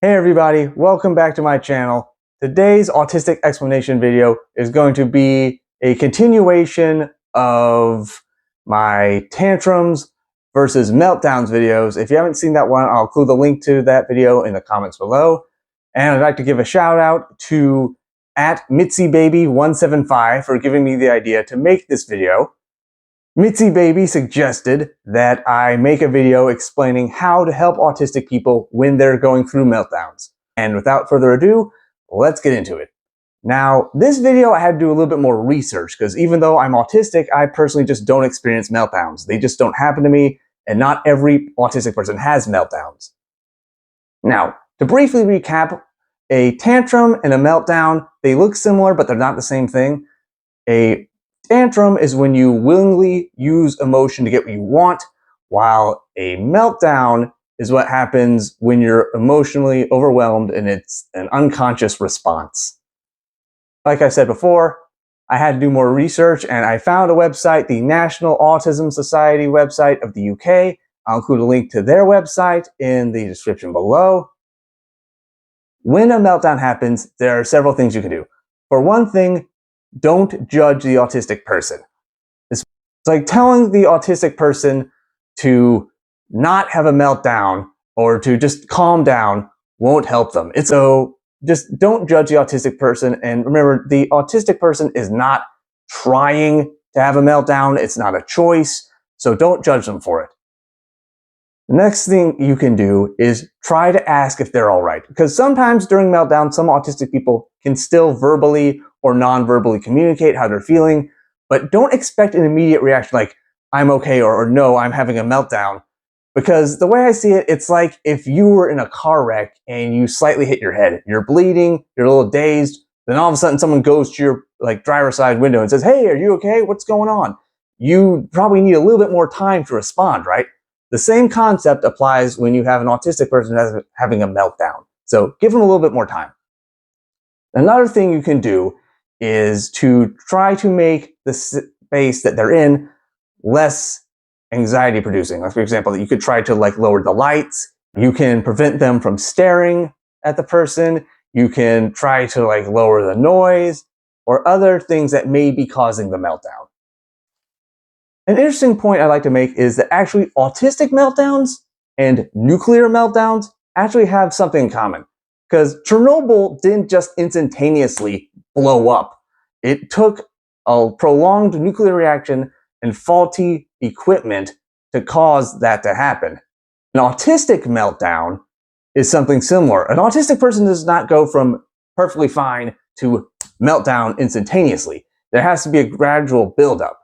Hey everybody, welcome back to my channel. Today's Autistic Explanation video is going to be a continuation of my Tantrums versus Meltdowns videos. If you haven't seen that one, I'll include the link to that video in the comments below. And I'd like to give a shout out to @MitsyBaby175 for giving me the idea to make this video. Mitzi Baby suggested that I make a video explaining how to help autistic people when they're going through meltdowns. And without further ado, let's get into it. Now, this video I had to do a little bit more research because even though I'm autistic, I personally just don't experience meltdowns. They just don't happen to me, and not every autistic person has meltdowns. Now, to briefly recap, a tantrum and a meltdown, they look similar, but they're not the same thing. A tantrum is when you willingly use emotion to get what you want, while a meltdown is what happens when you're emotionally overwhelmed and it's an unconscious response. Like I said before, I had to do more research and I found a website, the National Autism Society website of the UK. I'll include a link to their website in the description below. When a meltdown happens, there are several things you can do. For one thing, don't judge the autistic person. It's like telling the autistic person to not have a meltdown or to just calm down won't help them. So just don't judge the autistic person. And remember, the autistic person is not trying to have a meltdown. It's not a choice. So don't judge them for it. The next thing you can do is try to ask if they're all right. Because sometimes during meltdown, some autistic people can still verbally or non-verbally communicate how they're feeling, but don't expect an immediate reaction like, I'm okay, or no, I'm having a meltdown. Because the way I see it, it's like if you were in a car wreck and you slightly hit your head, you're bleeding, you're a little dazed, then all of a sudden someone goes to your driver's side window and says, hey, are you okay? What's going on? You probably need a little bit more time to respond, right? The same concept applies when you have an autistic person who's having a meltdown. So give them a little bit more time. Another thing you can do is to try to make the space that they're in less anxiety producing. Like, for example, you could try to lower the lights. You can prevent them from staring at the person. You can try to lower the noise or other things that may be causing the meltdown. An interesting point I'd like to make is that actually autistic meltdowns and nuclear meltdowns actually have something in common. Because Chernobyl didn't just instantaneously blow up. It took a prolonged nuclear reaction and faulty equipment to cause that to happen. An autistic meltdown is something similar. An autistic person does not go from perfectly fine to meltdown instantaneously. There has to be a gradual buildup.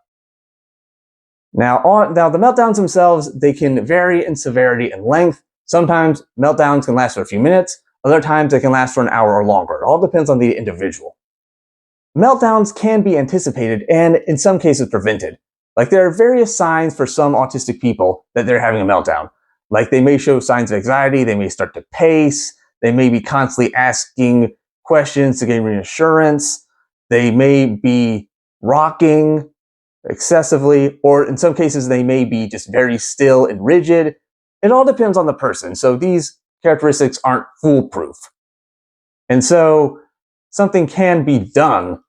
Now the meltdowns themselves, they can vary in severity and length. Sometimes meltdowns can last for a few minutes. Other times they can last for an hour or longer. It all depends on the individual. Meltdowns can be anticipated and in some cases prevented. There are various signs for some autistic people that they're having a meltdown. They may show signs of anxiety, they may start to pace, they may be constantly asking questions to gain reassurance, they may be rocking excessively, or in some cases they may be just very still and rigid. It all depends on the person. So these characteristics aren't foolproof. And so something can be done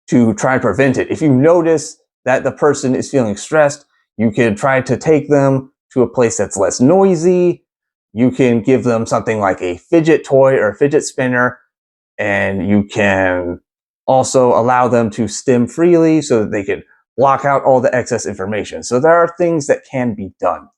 to try to prevent it. If you notice that the person is feeling stressed, you can try to take them to a place that's less noisy. You can give them something like a fidget toy or a fidget spinner, and you can also allow them to stim freely so that they can block out all the excess information. So there are things that can be done.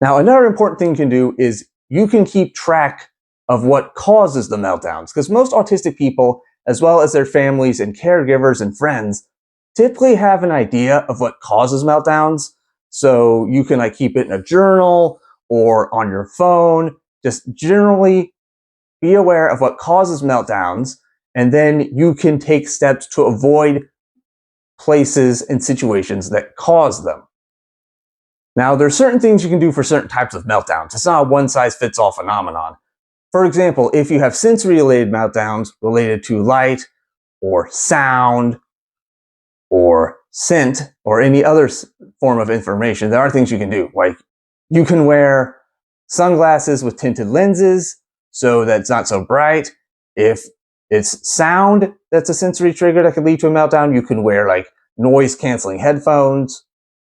Now, another important thing you can do is you can keep track of what causes the meltdowns, because most autistic people, as well as their families and caregivers and friends, typically have an idea of what causes meltdowns. So you can keep it in a journal or on your phone. Just generally be aware of what causes meltdowns, and then you can take steps to avoid places and situations that cause them. Now, there are certain things you can do for certain types of meltdowns. It's not a one-size-fits-all phenomenon. For example, if you have sensory-related meltdowns related to light or sound or scent or any other form of information, there are things you can do. You can wear sunglasses with tinted lenses so that it's not so bright. If it's sound that's a sensory trigger that could lead to a meltdown, you can wear like noise canceling headphones.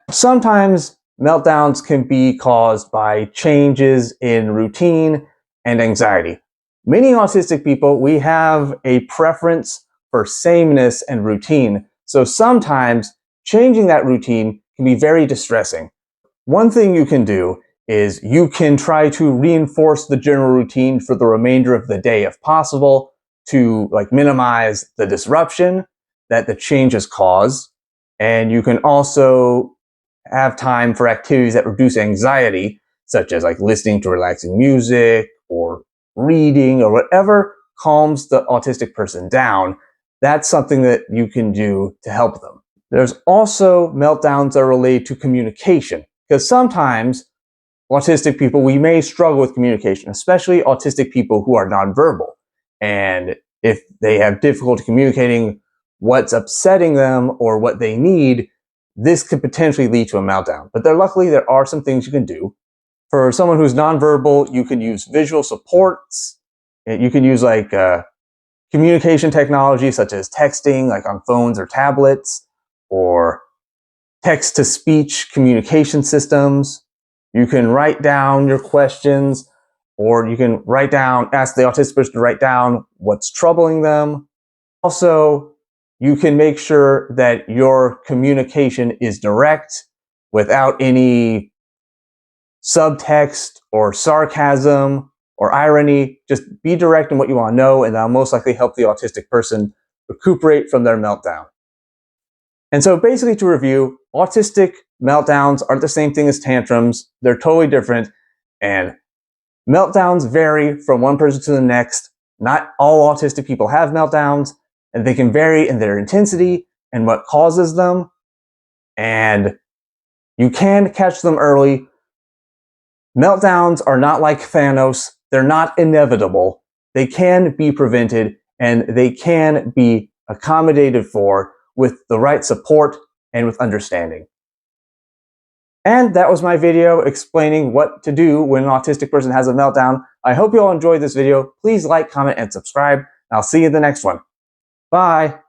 Sometimes meltdowns can be caused by changes in routine and anxiety. Many autistic people, we have a preference for sameness and routine. So sometimes changing that routine can be very distressing. One thing you can do is you can try to reinforce the general routine for the remainder of the day if possible to minimize the disruption that the changes cause. And you can also have time for activities that reduce anxiety, such as listening to relaxing music or reading or whatever calms the autistic person down. That's something that you can do to help them. There's also meltdowns that are related to communication, because sometimes autistic people, we may struggle with communication, especially autistic people who are nonverbal. And if they have difficulty communicating what's upsetting them or what they need, this could potentially lead to a meltdown. But luckily, there are some things you can do. For someone who's nonverbal, you can use visual supports. You can use communication technology such as texting, on phones or tablets, or text-to-speech communication systems. You can write down your questions, or you can ask the autistic person to write down what's troubling them. Also, you can make sure that your communication is direct without any subtext or sarcasm or irony. Just be direct in what you want to know, and that'll most likely help the autistic person recuperate from their meltdown. And so basically, to review, autistic meltdowns aren't the same thing as tantrums. They're totally different, and meltdowns vary from one person to the next. Not all autistic people have meltdowns, and they can vary in their intensity and what causes them. And you can catch them early. Meltdowns are not like Thanos. They're not inevitable. They can be prevented, and they can be accommodated for with the right support and with understanding. And that was my video explaining what to do when an autistic person has a meltdown. I hope you all enjoyed this video. Please like, comment, and subscribe. I'll see you in the next one. Bye.